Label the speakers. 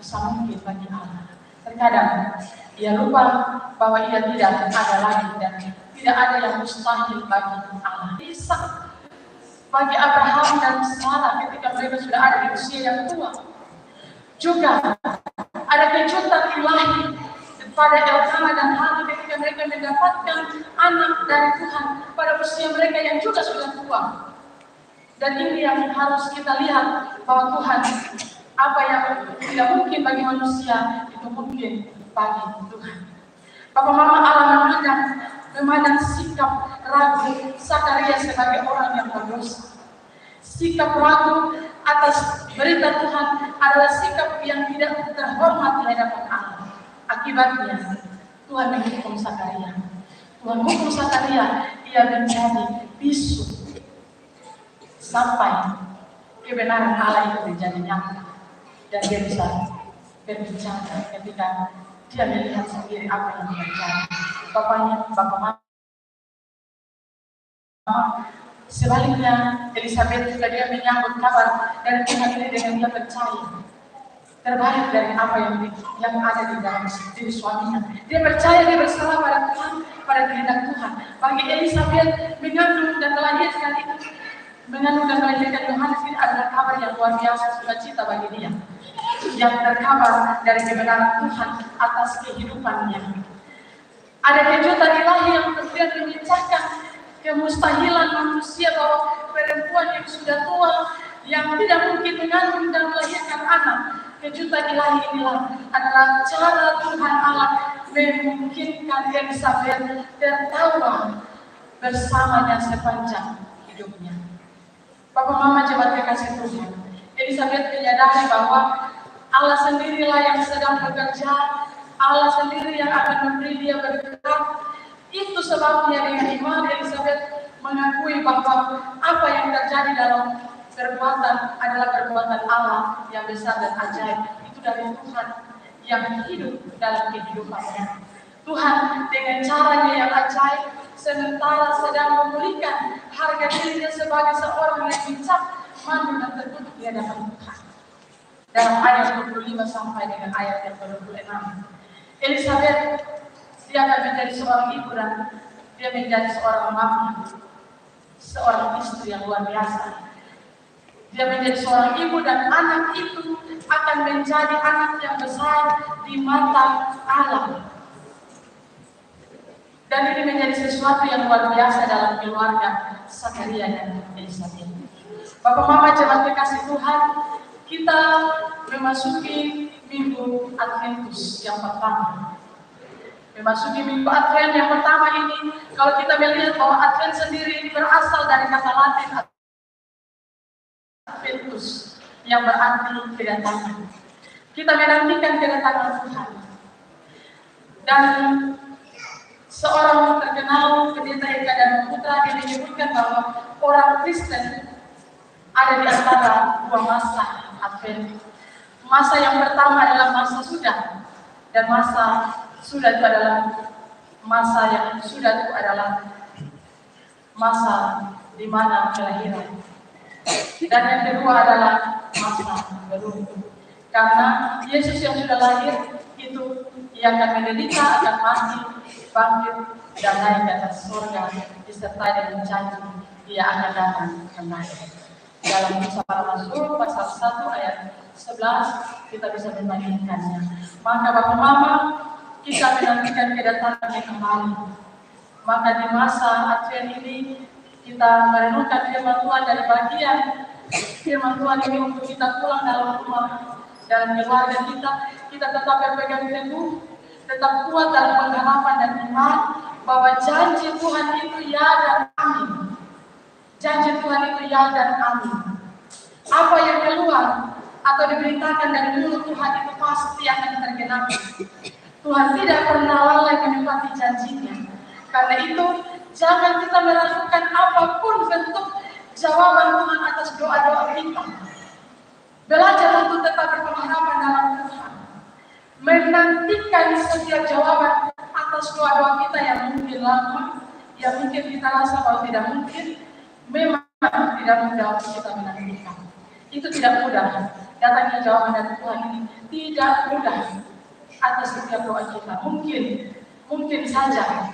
Speaker 1: bisa mungkin bagi Allah. Terkadang ia lupa bahwa ia tidak ada lagi dan tidak ada yang mustahil bagi Allah. Bisa bagi Abraham dan Sarah ketika mereka sudah ada di usia yang tua. Juga ada kejutan ilahi pada Elkanah dan Hana ketika mereka mendapatkan anak dari Tuhan pada usia mereka yang juga sudah tua. Dan ini yang harus kita lihat bahwa Tuhan, apa yang tidak mungkin bagi manusia itu mungkin bagi Tuhan. Bapak Mama Allah memandang sikap ragu Zakaria sebagai orang yang berdosa. Sikap ragu atas berita Tuhan adalah sikap yang tidak terhormat di hadapan Allah. Akibatnya Tuhan menghukum Zakaria. Tuhan hukum Zakaria, ia menjadi bisu sampai kebenaran Allah itu menjadi nyata dan dia bisa berbicara ketika dia melihat sendiri apa yang terjadi. Bapak Mama. Sebaliknya Elizabeth juga dia menyambut kabar dari Tuhan ini dengan dia percaya terbalik dari apa yang ada di dalam diri suaminya. Dia percaya, dia berserah pada Tuhan, pada kehendak Tuhan. Bagi Elizabeth mengandung dan melahirkan Yohanes ini adalah kabar yang luar biasa, sukacita bagi dia yang terkabar dari kebenaran Tuhan atas kehidupannya. Ada kejutan ilahi yang kemudian memecahkan kemustahilan manusia bahwa perempuan yang sudah tua yang tidak mungkin mengandung dan melahirkan anak. Kejutan ilahi inilah adalah cara Tuhan Allah memungkinkan Elizabeth tertawa bersamanya sepanjang hidupnya. Bapak Mama jemaat kekasih Tuhan, Elizabeth menyadari bahwa Allah sendirilah yang sedang bekerja, Allah sendiri yang akan memberi dia berkat. Itu sebabnya dengan iman Elizabeth mengakui bahwa apa yang terjadi dalam perbuatan adalah perbuatan Allah yang besar dan ajaib. Itu dari Tuhan yang hidup dalam kehidupannya. Tuhan dengan caranya yang ajaib sementara sedang memulihkan harga dirinya sebagai seorang yang bijak, mandul dan tertutup di hadapan Tuhan. Dalam ayat 25 sampai dengan ayat yang 26, Elizabeth dia akan menjadi seorang ibu dan dia menjadi seorang mama, seorang istri yang luar biasa. Dia menjadi seorang ibu dan anak itu akan menjadi anak yang besar di mata Allah. Dan ini menjadi sesuatu yang luar biasa dalam keluarga Zakaria dan Elizabeth. Bapak Mama jemaat kekasih Tuhan, kita memasuki Minggu Adventus yang pertama. Memasuki Minggu Advent yang pertama ini, kalau kita melihat bahwa Advent sendiri berasal dari kata Latin Adventus yang berarti kedatangan. Kita menantikan kedatangan Tuhan. Dan seorang terkenal pendeta Eka dan Putra dia menyebutkan bahwa orang Kristen ada di antara dua masa Advent. Masa yang pertama adalah masa sudah, dan masa sudah itu adalah masa yang sudah itu adalah masa di mana kelahiran. Dan yang kedua adalah masa belum. Karena Yesus yang sudah lahir itu ia akan menderita, akan mati, bangkit dan naik ke atas surga disertai dengan janji ia akan datang kembali. Dalam Kisah Para Rasul pasal 1 ayat 11 kita bisa membandingkannya. Maka Bapak Mama kita menantikan kedatangannya kembali. Maka di masa Advent ini kita merenungkan firman Tuhan dari bagian firman Tuhan ini untuk kita pulang dalam rumah, dalam keluarga kita tetap berpegang teguh, tetap kuat dalam pengharapan dan iman bahwa janji Tuhan itu ya dan amin. Janji Tuhan itu ya dan amin. Apa yang keluar atau diberitakan dari mulut Tuhan itu pasti akan tergenapi. Tuhan tidak pernah lalai menepati janjinya. Karena itu jangan kita meragukan apapun bentuk jawaban Tuhan atas doa-doa kita. Belajar untuk tetap berpengharapan dalam Tuhan. Menantikan setiap jawaban atas doa-doa kita yang mungkin lama, yang mungkin kita rasa bahwa tidak mungkin. Memang tidak mudah untuk kita menantikan. Itu tidak mudah. datangnya jawaban dari Tuhan ini tidak mudah atas setiap doa kita. Mungkin saja